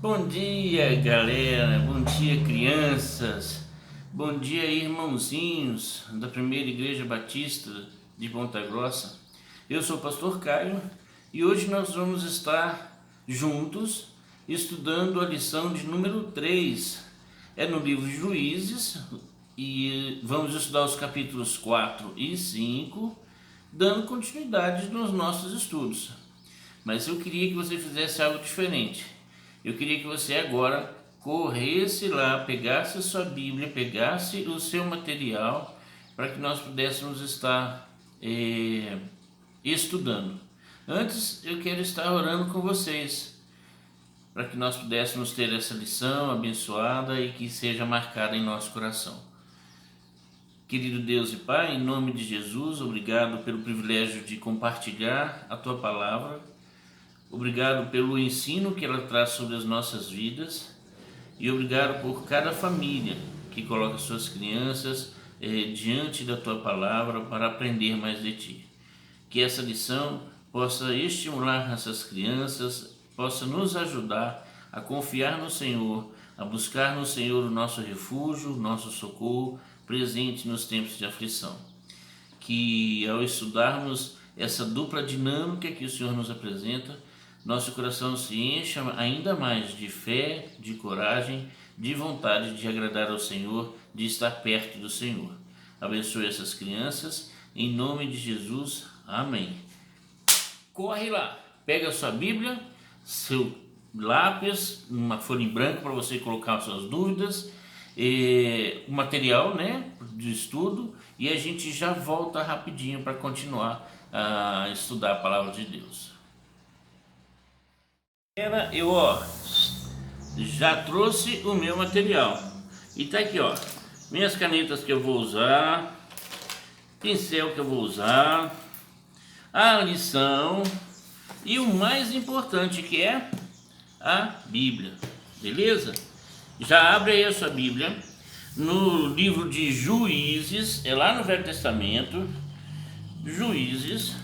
Bom dia, galera. Bom dia, crianças. Bom dia, irmãozinhos da Primeira Igreja Batista de Ponta Grossa. Eu sou o pastor Caio e hoje nós vamos estar juntos estudando a lição de número 3. É no livro de Juízes e vamos estudar os capítulos 4 e 5, dando continuidade nos nossos estudos. Mas eu queria que você fizesse algo diferente. Eu queria que você agora corresse lá, pegasse a sua Bíblia, pegasse o seu material, para que nós pudéssemos estar estudando. Antes, eu quero estar orando com vocês, para que nós pudéssemos ter essa lição abençoada e que seja marcada em nosso coração. Querido Deus e Pai, em nome de Jesus, obrigado pelo privilégio de compartilhar a Tua Palavra. Obrigado pelo ensino que ela traz sobre as nossas vidas e obrigado por cada família que coloca suas crianças diante da Tua Palavra para aprender mais de Ti. Que essa lição possa estimular essas crianças, possa nos ajudar a confiar no Senhor, a buscar no Senhor o nosso refúgio, o nosso socorro presente nos tempos de aflição. Que ao estudarmos essa dupla dinâmica que o Senhor nos apresenta, nosso coração se encha ainda mais de fé, de coragem, de vontade de agradar ao Senhor, de estar perto do Senhor. Abençoe essas crianças, em nome de Jesus, amém. Corre lá, pega a sua Bíblia, seu lápis, uma folha em branco para você colocar as suas dúvidas, o material, de estudo, e a gente já volta rapidinho para continuar a estudar a Palavra de Deus. Eu já trouxe o meu material e tá aqui, minhas canetas que eu vou usar, pincel que eu vou usar, a lição e o mais importante, que é a Bíblia, beleza? Já abre aí a sua Bíblia no livro de Juízes, é lá no Velho Testamento, Juízes.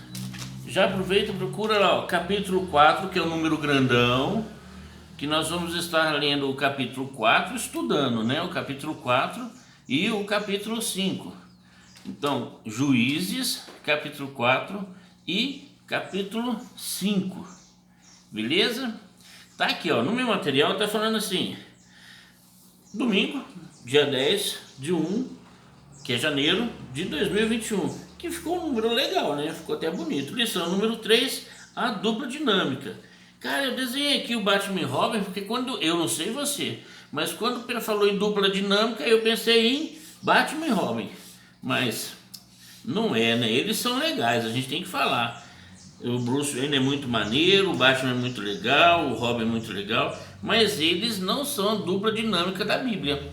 Já aproveita e procura lá, capítulo 4, que é o número grandão, que nós vamos estar lendo o capítulo 4, estudando, o capítulo 4 e o capítulo 5. Então, Juízes, capítulo 4 e capítulo 5. Beleza? Tá aqui, no meu material tá falando assim: domingo, dia 10 de 1, que é janeiro de 2021. Que ficou um número legal, Ficou até bonito. Lição número 3, a dupla dinâmica. Cara, eu desenhei aqui o Batman e Robin, porque quando, eu não sei você, mas quando o Pedro falou em dupla dinâmica, eu pensei em Batman e Robin. Mas não é, Eles são legais, a gente tem que falar. O Bruce Wayne é muito maneiro, o Batman é muito legal, o Robin é muito legal, mas eles não são a dupla dinâmica da Bíblia.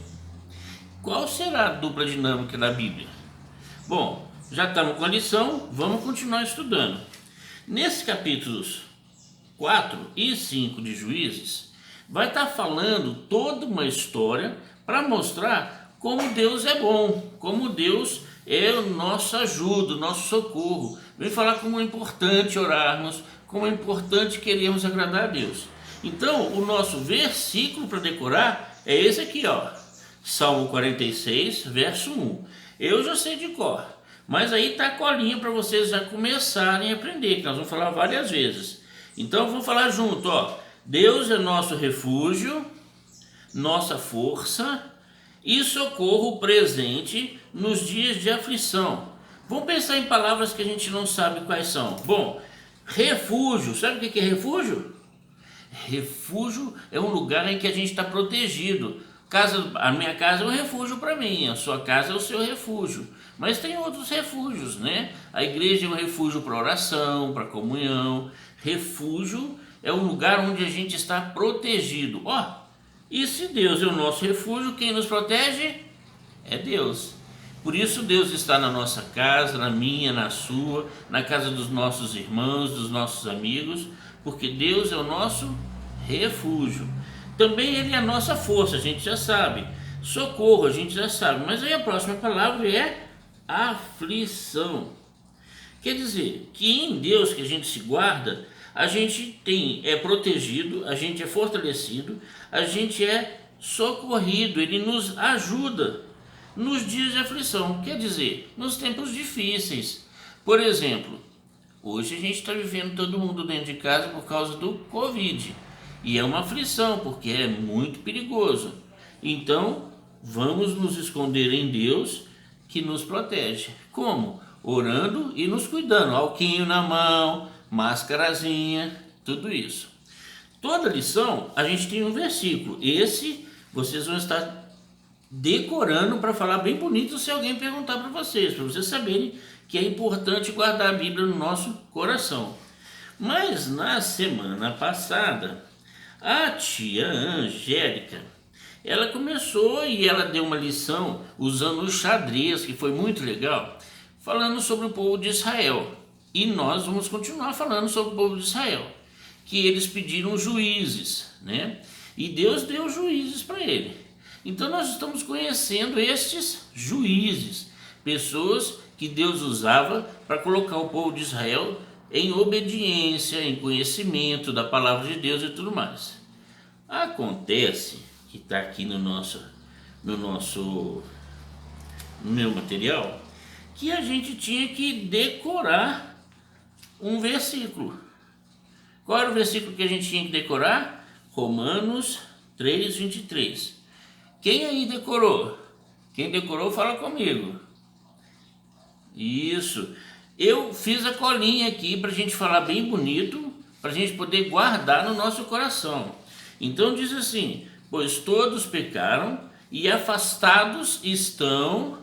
Qual será a dupla dinâmica da Bíblia? Bom, já estamos com a lição, vamos continuar estudando. Nesses capítulos 4 e 5 de Juízes, vai estar falando toda uma história para mostrar como Deus é bom, como Deus é o nosso ajuda, o nosso socorro. Vem falar como é importante orarmos, como é importante querermos agradar a Deus. Então, o nosso versículo para decorar é esse aqui, Salmo 46, verso 1. Eu já sei de cor, mas aí tá a colinha para vocês já começarem a aprender, que nós vamos falar várias vezes. Então vamos falar junto, Deus é nosso refúgio, nossa força e socorro presente nos dias de aflição. Vamos pensar em palavras que a gente não sabe quais são. Bom, refúgio, sabe o que é refúgio? Refúgio é um lugar em que a gente está protegido. A minha casa é um refúgio para mim, a sua casa é o seu refúgio. Mas tem outros refúgios, A igreja é um refúgio para oração, para comunhão. Refúgio é um lugar onde a gente está protegido. E se Deus é o nosso refúgio, quem nos protege é Deus. Por isso Deus está na nossa casa, na minha, na sua, na casa dos nossos irmãos, dos nossos amigos, porque Deus é o nosso refúgio. Também Ele é a nossa força, a gente já sabe. Socorro, a gente já sabe. Mas aí a próxima palavra é aflição. Quer dizer, que em Deus que a gente se guarda, a gente é protegido, a gente é fortalecido, a gente é socorrido, ele nos ajuda nos dias de aflição, quer dizer, nos tempos difíceis. Por exemplo, hoje a gente está vivendo todo mundo dentro de casa por causa do Covid, e é uma aflição, porque é muito perigoso. Então, vamos nos esconder em Deus, que nos protege. Como? Orando e nos cuidando, alquinho na mão, máscarazinha, tudo isso. Toda lição a gente tem um versículo. Esse vocês vão estar decorando para falar bem bonito se alguém perguntar para vocês saberem que é importante guardar a Bíblia no nosso coração. Mas na semana passada, a tia Angélica, ela começou e ela deu uma lição usando o xadrez, que foi muito legal, falando sobre o povo de Israel. E nós vamos continuar falando sobre o povo de Israel, que eles pediram juízes, né? E Deus deu juízes para ele. Então nós estamos conhecendo estes juízes, pessoas que Deus usava para colocar o povo de Israel em obediência, em conhecimento da palavra de Deus e tudo mais. Acontece que está aqui no meu material, que a gente tinha que decorar um versículo. Qual era o versículo que a gente tinha que decorar? Romanos 3:23. Quem aí decorou? Quem decorou, fala comigo. Isso. Eu fiz a colinha aqui para a gente falar bem bonito, para a gente poder guardar no nosso coração. Então diz assim: pois todos pecaram e afastados estão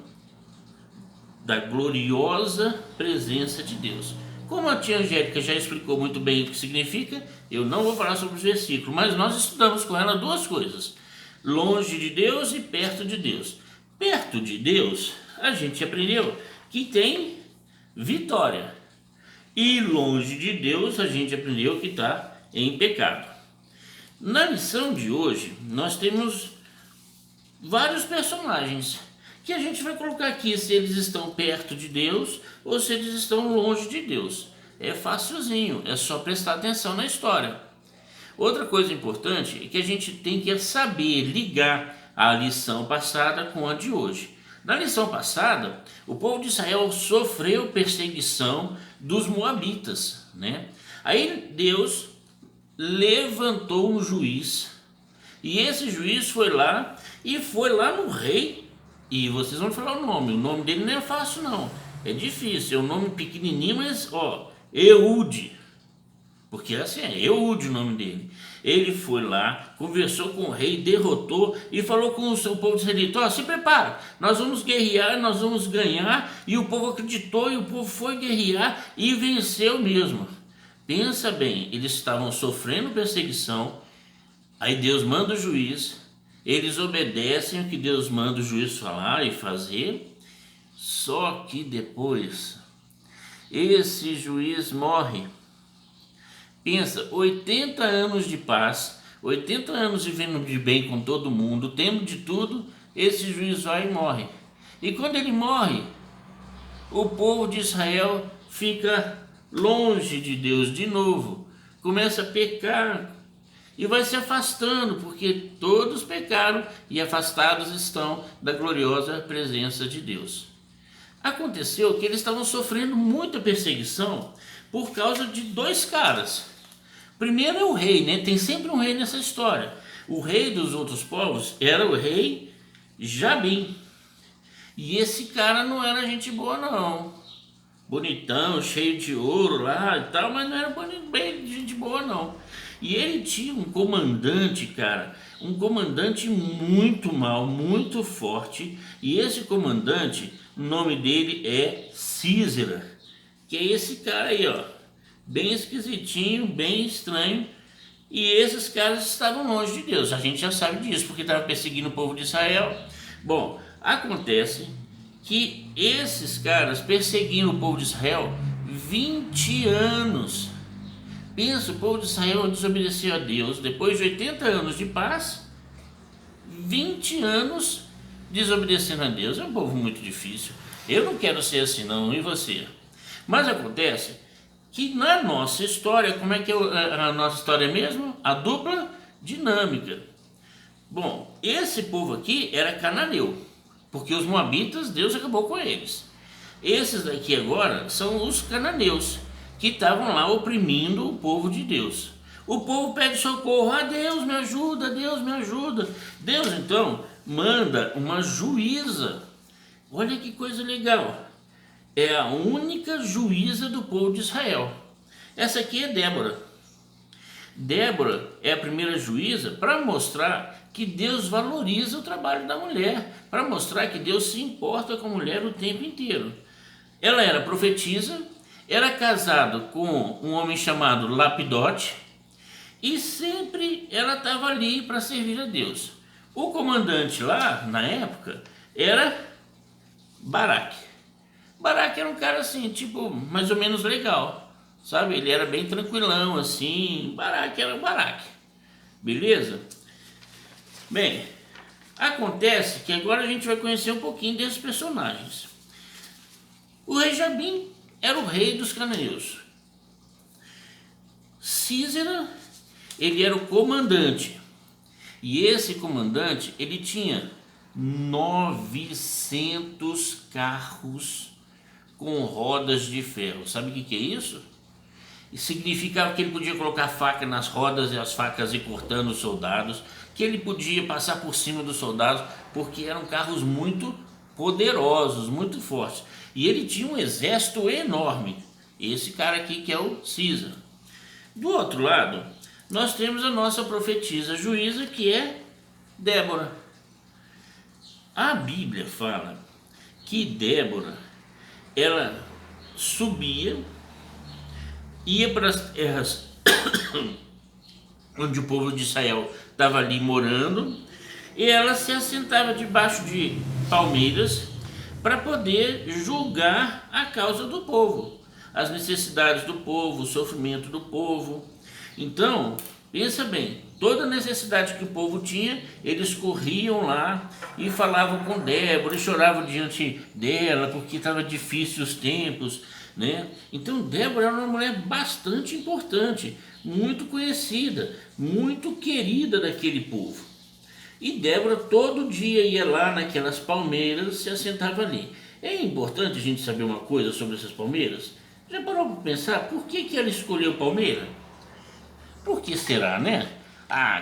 da gloriosa presença de Deus. Como a tia Angélica já explicou muito bem o que significa, eu não vou falar sobre os versículos, mas nós estudamos com ela duas coisas: longe de Deus e perto de Deus. Perto de Deus, a gente aprendeu que tem vitória, e longe de Deus, a gente aprendeu que está em pecado. Na lição de hoje, nós temos vários personagens que a gente vai colocar aqui se eles estão perto de Deus ou se eles estão longe de Deus. É facilzinho, é só prestar atenção na história. Outra coisa importante é que a gente tem que saber ligar a lição passada com a de hoje. Na lição passada, o povo de Israel sofreu perseguição dos moabitas, né? Aí Deus levantou um juiz, e esse juiz foi lá no rei, e vocês vão falar o nome dele não é fácil não, é difícil, é um nome pequenininho, mas Eude, porque assim é Eude o nome dele. Ele foi lá, conversou com o rei, derrotou e falou com o seu povo israelita: se prepara, nós vamos guerrear, nós vamos ganhar. E o povo acreditou, e o povo foi guerrear e venceu mesmo. Pensa bem, eles estavam sofrendo perseguição, aí Deus manda o juiz, eles obedecem o que Deus manda o juiz falar e fazer, só que depois esse juiz morre. Pensa, 80 anos de paz, 80 anos vivendo de bem com todo mundo, tendo de tudo, esse juiz vai e morre. E quando ele morre, o povo de Israel fica longe de Deus de novo, começa a pecar e vai se afastando, porque todos pecaram e afastados estão da gloriosa presença de Deus. Aconteceu que eles estavam sofrendo muita perseguição por causa de dois caras. Primeiro é o rei, né? Tem sempre um rei nessa história. O rei dos outros povos era o rei Jabim. E esse cara não era gente boa não. Bonitão, cheio de ouro lá e tal, mas não era bem gente boa não. E ele tinha um comandante, cara, um comandante muito mau, muito forte. E esse comandante, o nome dele é Císera, que é esse cara aí, bem esquisitinho, bem estranho. E esses caras estavam longe de Deus. A gente já sabe disso, porque estava perseguindo o povo de Israel. Bom, acontece que esses caras perseguiram o povo de Israel 20 anos. Pensa, o povo de Israel desobedeceu a Deus. Depois de 80 anos de paz, 20 anos desobedecendo a Deus. É um povo muito difícil. Eu não quero ser assim não, e você? Mas acontece que na nossa história, como é que é a nossa história mesmo? A dupla dinâmica. Bom, esse povo aqui era cananeu, porque os moabitas, Deus acabou com eles. Esses daqui agora são os cananeus, que estavam lá oprimindo o povo de Deus. O povo pede socorro, Deus me ajuda, Deus me ajuda. Deus então manda uma juíza. Olha que coisa legal. É a única juíza do povo de Israel. Essa aqui é Débora. Débora é a primeira juíza para mostrar que Deus valoriza o trabalho da mulher, para mostrar que Deus se importa com a mulher o tempo inteiro. Ela era profetisa, era casada com um homem chamado Lapidote e sempre ela estava ali para servir a Deus. O comandante lá, na época, era Baraque. Baraque era um cara assim, tipo, mais ou menos legal, sabe? Ele era bem tranquilão, assim. Baraque era o Baraque, beleza? Bem, acontece que agora a gente vai conhecer um pouquinho desses personagens. O rei Jabim era o rei dos cananeus. Sísera, ele era o comandante. E esse comandante, ele tinha 900 carros com rodas de ferro. Sabe o que é isso? Isso significava que ele podia colocar faca nas rodas e as facas ir cortando os soldados, que ele podia passar por cima dos soldados, porque eram carros muito poderosos, muito fortes. E ele tinha um exército enorme. Esse cara aqui que é o Císara. Do outro lado, nós temos a nossa profetisa juíza, que é Débora. A Bíblia fala que Débora, ela subia, ia para as terras onde o povo de Israel estava ali morando, e ela se assentava debaixo de palmeiras para poder julgar a causa do povo, as necessidades do povo, o sofrimento do povo. Então, pensa bem, toda necessidade que o povo tinha, eles corriam lá e falavam com Débora e choravam diante dela porque estava difícil os tempos, né? Então Débora era uma mulher bastante importante, muito conhecida, muito querida daquele povo. E Débora todo dia ia lá naquelas palmeiras, se assentava ali. É importante a gente saber uma coisa sobre essas palmeiras. Já parou para pensar por que ela escolheu palmeira? Por que será, né?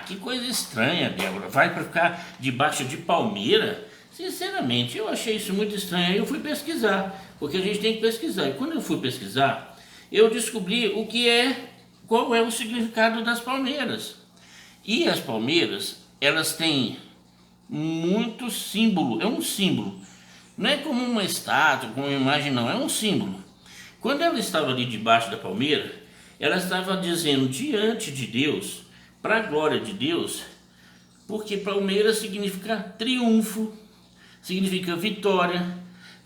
Que coisa estranha, Débora. Vai para ficar debaixo de palmeira? Sinceramente, eu achei isso muito estranho. Aí eu fui pesquisar, porque a gente tem que pesquisar. E quando eu fui pesquisar, eu descobri qual é o significado das palmeiras. E as palmeiras, elas têm muito símbolo. É um símbolo. Não é como uma estátua, como uma imagem, não. É um símbolo. Quando ela estava ali debaixo da palmeira, ela estava dizendo diante de Deus, para a glória de Deus, porque palmeira significa triunfo, significa vitória,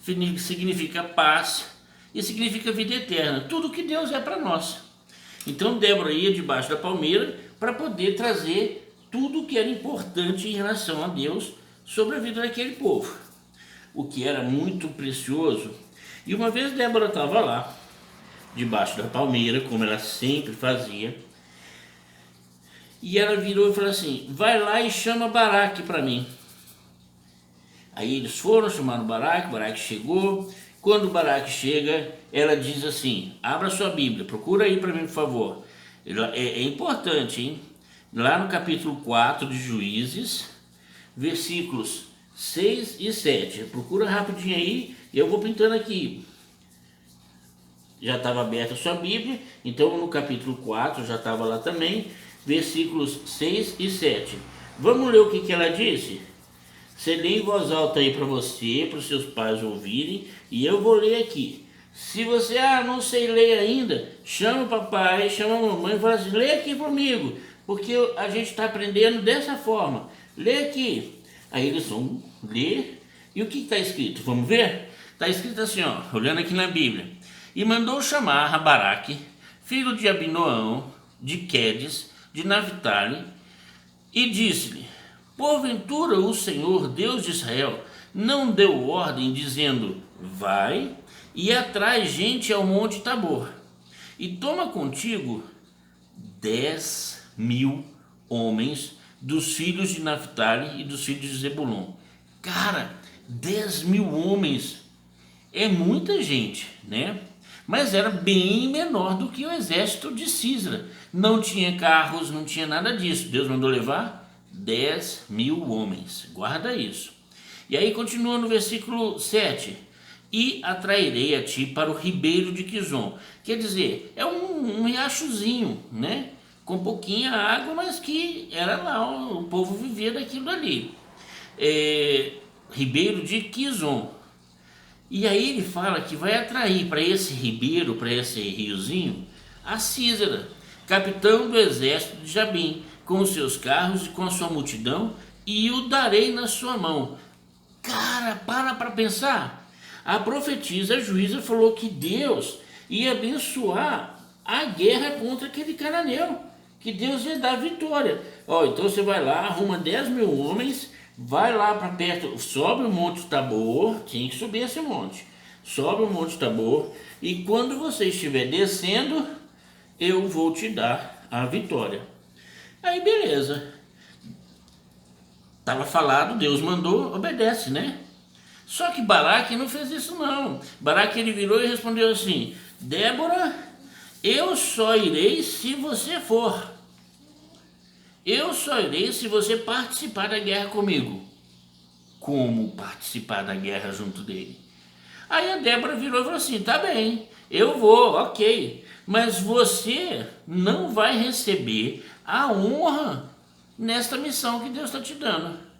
significa paz e significa vida eterna. Tudo que Deus é para nós. Então Débora ia debaixo da palmeira para poder trazer tudo que era importante em relação a Deus sobre a vida daquele povo, o que era muito precioso. E uma vez Débora estava lá, debaixo da palmeira, como ela sempre fazia, e ela virou e falou assim: vai lá e chama Baraque para mim. Aí eles foram, chamaram Baraque chegou. Quando Baraque chega, ela diz assim: abra sua Bíblia, procura aí para mim, por favor. É importante, hein? Lá no capítulo 4 de Juízes, versículos 6 e 7. Procura rapidinho aí e eu vou pintando aqui. Já estava aberta a sua Bíblia, então no capítulo 4 já estava lá também, versículos 6 e 7. Vamos ler o que ela disse? Você lê em voz alta aí para você, para os seus pais ouvirem, e eu vou ler aqui. Se você, não sei ler ainda, chama o papai, chama a mamãe e fala assim: lê aqui comigo, porque a gente está aprendendo dessa forma. Lê aqui. Aí eles vão ler, e o que está escrito? Vamos ver? Está escrito assim, olhando aqui na Bíblia. E mandou chamar a Baraque, filho de Abinoão, de Quedes, de Naphtali, e disse-lhe: porventura o Senhor, Deus de Israel, não deu ordem, dizendo: vai e atrai gente ao monte Tabor, e toma contigo 10.000 homens dos filhos de Naftali e dos filhos de Zebulon. Cara, 10.000 homens é muita gente, né? Mas era bem menor do que o exército de Sísera. Não tinha carros, não tinha nada disso. Deus mandou levar 10.000 homens. Guarda isso. E aí continua no versículo 7. E atrairei a ti para o ribeiro de Quizon. Quer dizer, é um riachozinho, né? Com pouquinha água, mas que era lá, o povo vivia daquilo ali. Ribeiro de Quizon. E aí ele fala que vai atrair para esse ribeiro, para esse riozinho, a Sísera, capitão do exército de Jabim, com os seus carros e com a sua multidão, e o darei na sua mão. Cara, para pensar. A profetisa, a juíza, falou que Deus ia abençoar a guerra contra aquele cananeu, que Deus ia dar vitória. Então você vai lá, arruma 10.000 homens, vai lá para perto, sobe o Monte Tabor, tinha que subir esse monte, sobe o Monte Tabor, e quando você estiver descendo, eu vou te dar a vitória. Aí beleza, estava falado, Deus mandou, obedece, né? Só que Baraque não fez isso não. Baraque ele virou e respondeu assim: Débora, eu só irei se você for. Eu só irei se você participar da guerra comigo. Como participar da guerra junto dele? Aí a Débora virou e falou assim: tá bem, eu vou, ok, mas você não vai receber a honra nesta missão que Deus está te dando.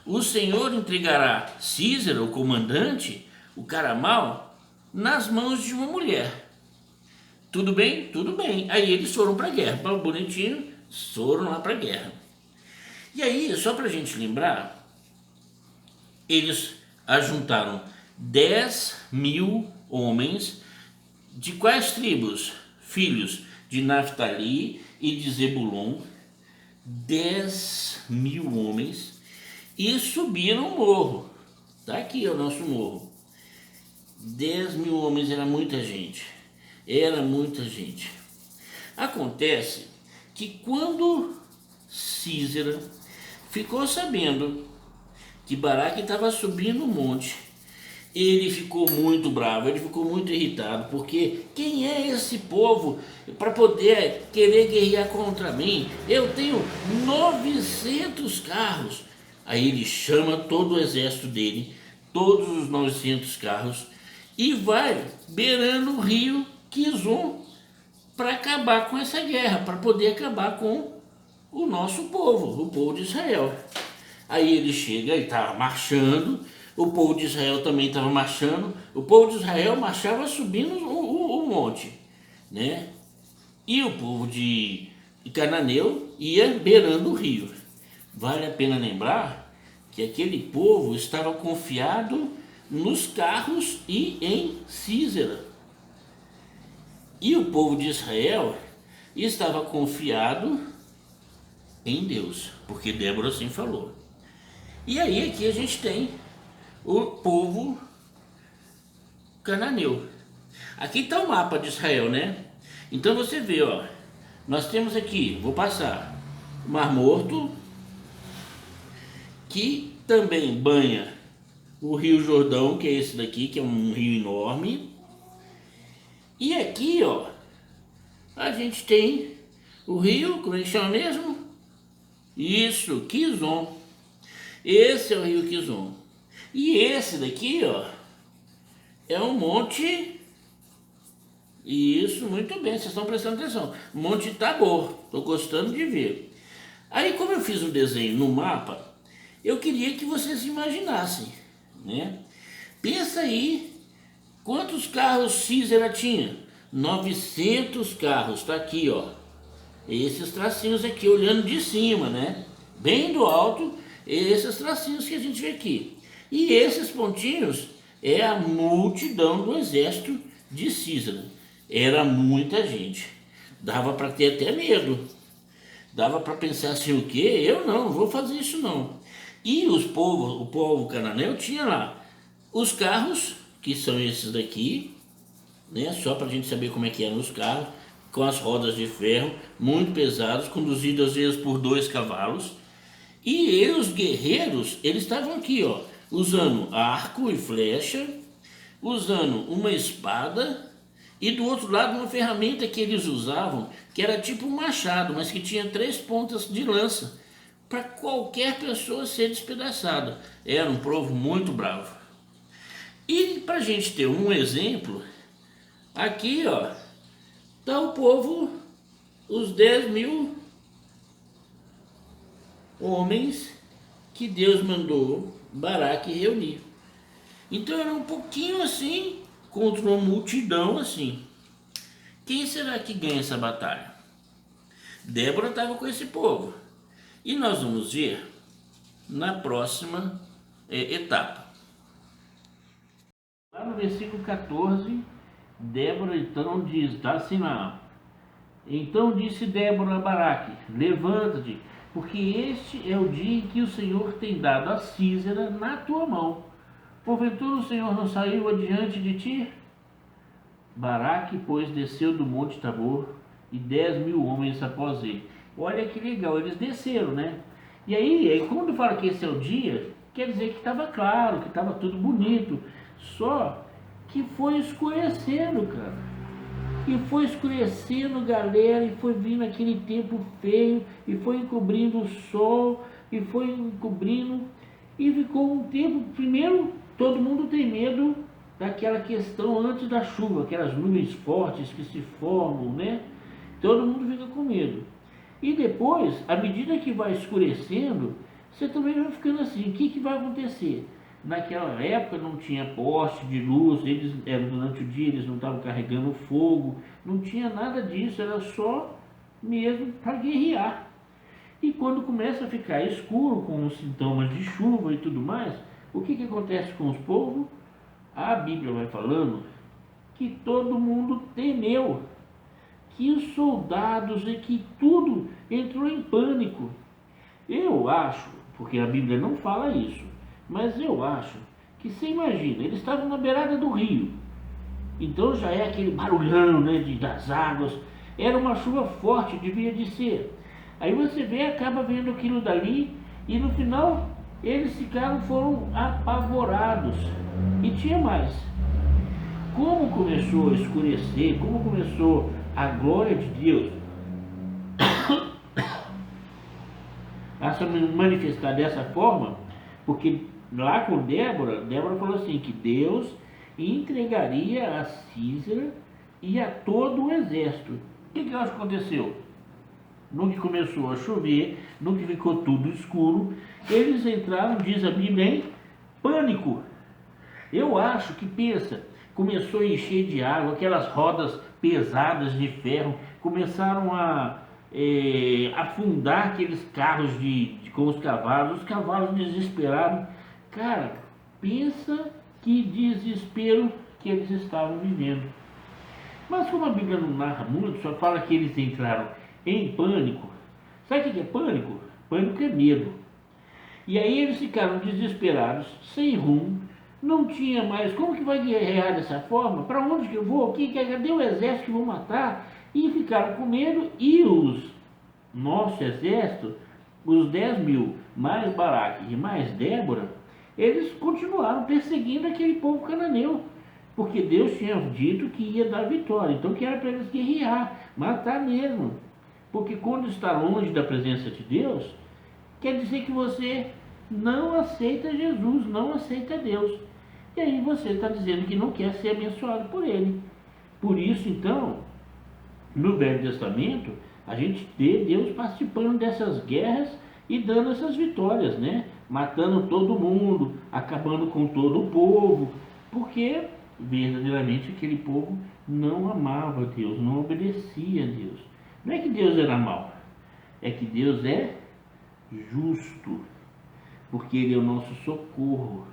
O Senhor entregará Sísera, o comandante, o cara mau, nas mãos de uma mulher. Tudo bem? Tudo bem. Aí eles foram para a guerra, bonitinho, foram lá para a guerra. E aí, só para a gente lembrar, eles ajuntaram 10.000 homens de quais tribos? Filhos de Naftali e de Zebulon, 10.000 homens, e subiram o morro. Tá aqui o nosso morro. 10.000 homens era muita gente. Era muita gente. Acontece que quando Sísera ficou sabendo que Baraque estava subindo o monte, ele ficou muito bravo, ele ficou muito irritado, porque quem é esse povo para poder querer guerrear contra mim? Eu tenho 900 carros. Aí ele chama todo o exército dele, todos os 900 carros, e vai beirando o rio Quizon para acabar com essa guerra, para poder acabar com o nosso povo, o povo de Israel. Aí ele chega, ele estava marchando, o povo de Israel também estava marchando, o povo de Israel marchava subindo o monte, né? E o povo de Cananeu ia beirando o rio. Vale a pena lembrar que aquele povo estava confiado nos carros e em Sísera. E o povo de Israel estava confiado em Deus, porque Débora assim falou. E aí aqui a gente tem o povo cananeu. Aqui está o mapa de Israel, né? Então você vê, nós temos aqui, vou passar, o Mar Morto, que também banha o Rio Jordão, que é esse daqui, que é um rio enorme. E aqui, a gente tem o rio, como é que chama mesmo? Isso, Quizon. Esse é o rio Quizon. E esse daqui, é um monte. Isso, muito bem, vocês estão prestando atenção. Monte Tabor, estou gostando de ver. Aí, como eu fiz o desenho no mapa, eu queria que vocês imaginassem, né? Pensa aí, quantos carros Sísera tinha? 900 carros, tá aqui, esses tracinhos aqui, olhando de cima, né? Bem do alto, esses tracinhos que a gente vê aqui. E esses pontinhos é a multidão do exército de Sísera. Era muita gente. Dava para ter até medo. Dava para pensar assim, o quê? Eu não vou fazer isso não. E o povo cananeu tinha lá os carros, que são esses daqui, né? Só para a gente saber como é que eram os carros, com as rodas de ferro, muito pesados, conduzidos às vezes por 2 cavalos. E os guerreiros, eles estavam aqui, ó, usando arco e flecha, usando uma espada e do outro lado uma ferramenta que eles usavam, que era tipo um machado, mas que tinha 3 pontas de lança, para qualquer pessoa ser despedaçada. Era um povo muito bravo. E para a gente ter um exemplo, aqui ó, tá o povo, os 10.000 homens que Deus mandou Baraque reunir. Então era um pouquinho assim contra uma multidão assim. Quem será que ganha essa batalha? Débora estava com esse povo. E nós vamos ver na próxima etapa. Lá no versículo 14, Débora então diz, está assim lá. Então disse Débora a Baraque: levanta-te, porque este é o dia em que o Senhor tem dado a Sísera na tua mão. Porventura o Senhor não saiu adiante de ti? Baraque, pois, desceu do monte Tabor, e 10.000 homens após ele. Olha que legal, eles desceram, né? E aí, quando fala que esse é o dia, quer dizer que estava claro, que estava tudo bonito. Só que foi escurecendo, cara. E foi escurecendo, galera, e foi vindo aquele tempo feio, e foi encobrindo o sol, e foi encobrindo, e ficou um tempo. Primeiro, todo mundo tem medo daquela questão antes da chuva, aquelas nuvens fortes que se formam, né? Todo mundo fica com medo. E depois, à medida que vai escurecendo, você também vai ficando assim, o que vai acontecer? Naquela época não tinha poste de luz, eles durante o dia eles não estavam carregando fogo, não tinha nada disso, era só mesmo para guerrear. E quando começa a ficar escuro, com os sintomas de chuva e tudo mais, o que acontece com os povos? A Bíblia vai falando que todo mundo temeu, que os soldados e que tudo entrou em pânico. Eu acho, porque a Bíblia não fala isso, mas eu acho que você imagina, eles estavam na beirada do rio, então já é aquele barulhão, né, das águas, era uma chuva forte, devia de ser. Aí você vê, acaba vendo aquilo dali, e no final eles foram apavorados. E tinha mais. Como começou a escurecer, como começou a glória de Deus a se manifestar dessa forma, porque lá com Débora falou assim, que Deus entregaria a Sísera e a todo o exército. O que eu acho que aconteceu? No que começou a chover, no que ficou tudo escuro, eles entraram, diz a Bíblia, em pânico. Eu acho que, pensa, começou a encher de água, aquelas rodas pesadas de ferro começaram a afundar aqueles carros com os cavalos desesperados. Cara, pensa que desespero que eles estavam vivendo. Mas como a Bíblia não narra muito, só fala que eles entraram em pânico. Sabe o que é pânico? Pânico é medo. E aí eles ficaram desesperados, sem rumo, não tinha mais, como que vai guerrear dessa forma? Para onde que eu vou? Cadê o exército que vou matar? E ficaram com medo, e nosso exército, os 10.000, mais Baraque e mais Débora, eles continuaram perseguindo aquele povo cananeu, porque Deus tinha dito que ia dar vitória, então que era para eles guerrear, matar mesmo. Porque quando está longe da presença de Deus, quer dizer que você não aceita Jesus, não aceita Deus. E aí você está dizendo que não quer ser abençoado por Ele. Por isso, então, no Velho Testamento, a gente vê Deus participando dessas guerras e dando essas vitórias, né? Matando todo mundo, acabando com todo o povo, porque verdadeiramente aquele povo não amava Deus, não obedecia a Deus. Não é que Deus era mau, é que Deus é justo, porque Ele é o nosso socorro,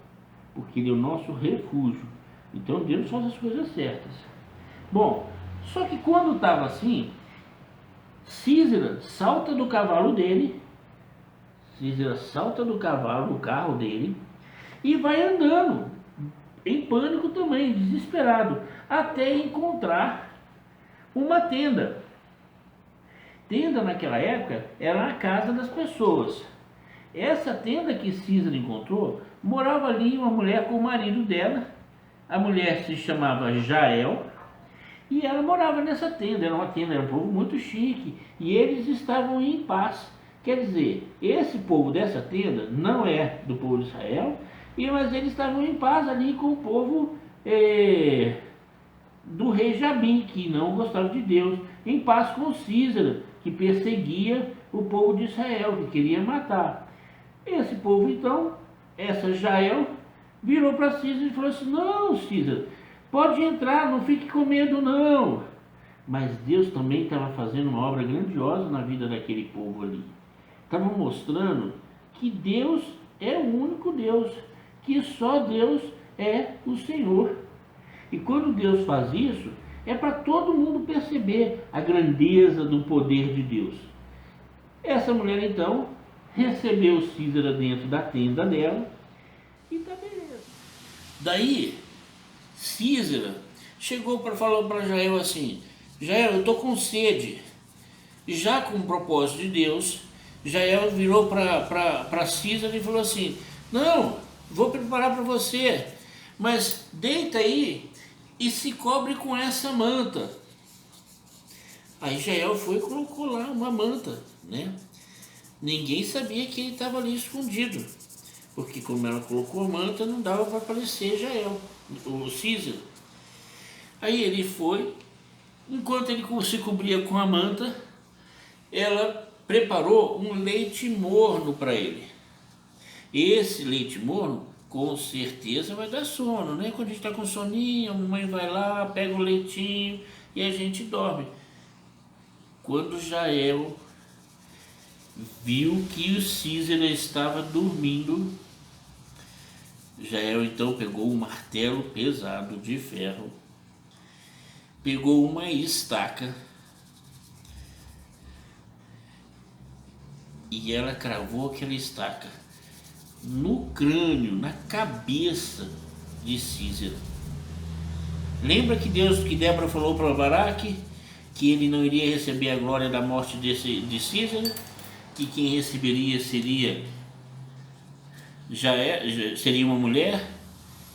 porque Ele é o nosso refúgio. Então Deus faz as coisas certas. Bom, só que quando estava assim, Sísera salta do cavalo dele, do carro dele, e vai andando em pânico também, desesperado, até encontrar uma tenda. Tenda naquela época era a casa das pessoas. Essa tenda que Císara encontrou, morava ali uma mulher com o marido dela. A mulher se chamava Jael e ela morava nessa tenda. Era uma tenda, era um povo muito chique e eles estavam em paz. Quer dizer, esse povo dessa tenda não é do povo de Israel, mas eles estavam em paz ali com o povo do rei Jabim, que não gostava de Deus, em paz com Císara, que perseguia o povo de Israel, que queria matar. Esse povo então, essa Jael, virou para Císara e falou assim: não, Císara, pode entrar, não fique com medo não. Mas Deus também estava fazendo uma obra grandiosa na vida daquele povo ali. Estava mostrando que Deus é o único Deus, que só Deus é o Senhor. E quando Deus faz isso, é para todo mundo perceber a grandeza do poder de Deus. Essa mulher então recebeu Císara dentro da tenda dela e tá beleza. Daí Císara chegou para falar para Jael assim: Jael, eu estou com sede. Já com o propósito de Deus, Jael virou para Císara e falou assim: não, vou preparar para você, mas deita aí e se cobre com essa manta. Aí Jael foi e colocou lá uma manta, né? Ninguém sabia que ele estava ali escondido, porque como ela colocou a manta, não dava para aparecer Jael, o Císara. Aí ele foi, enquanto ele se cobria com a manta, ela preparou um leite morno para ele. Esse leite morno, com certeza, vai dar sono, né? Quando a gente está com soninho, a mamãe vai lá, pega o leitinho e a gente dorme. Quando Jael viu que o Císara estava dormindo, Jael então pegou um martelo pesado de ferro, pegou uma estaca e ela cravou aquela estaca no crânio, na cabeça de Císara. Lembra que Débora falou para Baraque que ele não iria receber a glória da morte de Císara, que quem receberia seria seria uma mulher?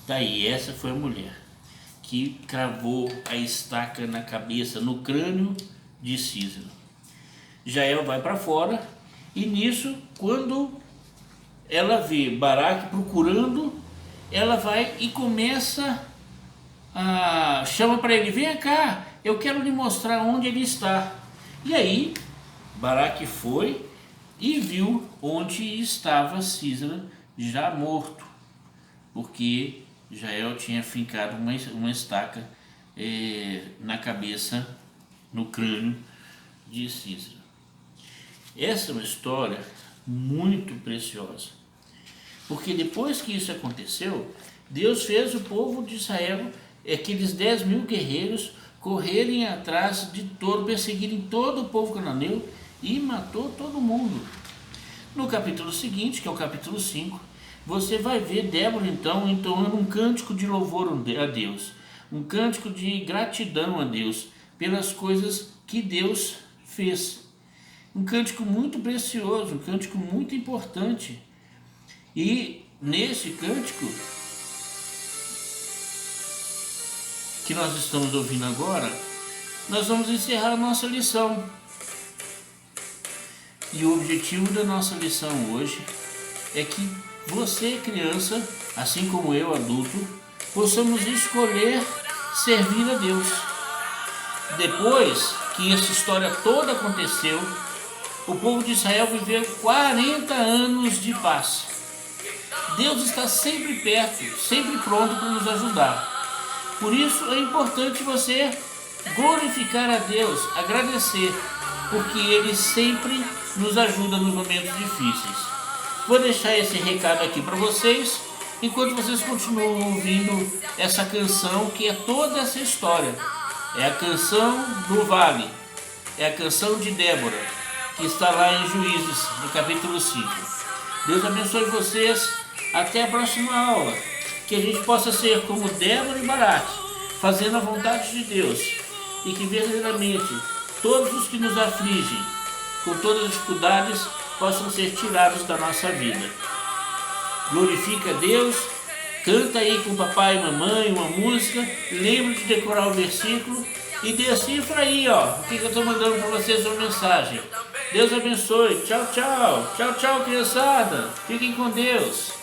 Daí essa foi a mulher que cravou a estaca na cabeça, no crânio de Císara. Jael vai para fora e nisso, quando ela vê Baraque procurando, ela vai e começa a chama para ele: vem cá, eu quero lhe mostrar onde ele está. E aí Baraque foi e viu onde estava Císara já morto, porque Jael tinha fincado uma estaca na cabeça, no crânio de Císara. Essa é uma história muito preciosa, porque depois que isso aconteceu, Deus fez o povo de Israel, aqueles 10.000 guerreiros, correrem atrás de todo, perseguirem todo o povo cananeu e matou todo mundo. No capítulo seguinte, que é o capítulo 5, você vai ver Débora então entoando um cântico de louvor a Deus, um cântico de gratidão a Deus pelas coisas que Deus fez. Um cântico muito precioso, um cântico muito importante. E nesse cântico que nós estamos ouvindo agora, nós vamos encerrar a nossa lição. E o objetivo da nossa lição hoje é que você, criança, assim como eu, adulto, possamos escolher servir a Deus. Depois que essa história toda aconteceu, o povo de Israel viveu 40 anos de paz. Deus está sempre perto, sempre pronto para nos ajudar. Por isso é importante você glorificar a Deus, agradecer, porque Ele sempre nos ajuda nos momentos difíceis. Vou deixar esse recado aqui para vocês, enquanto vocês continuam ouvindo essa canção, que é toda essa história. É a canção do Vale, é a canção de Débora, que está lá em Juízes, no capítulo 5. Deus abençoe vocês, até a próxima aula. que a gente possa ser como Débora e Baraque, fazendo a vontade de Deus, e que verdadeiramente todos os que nos afligem, com todas as dificuldades, possam ser tirados da nossa vida. Glorifica a Deus, canta aí com papai e mamãe uma música, lembra de decorar o versículo e decifra aí, o que eu estou mandando para vocês uma mensagem. Deus abençoe. Tchau, tchau. Tchau, tchau, criançada. Fiquem com Deus.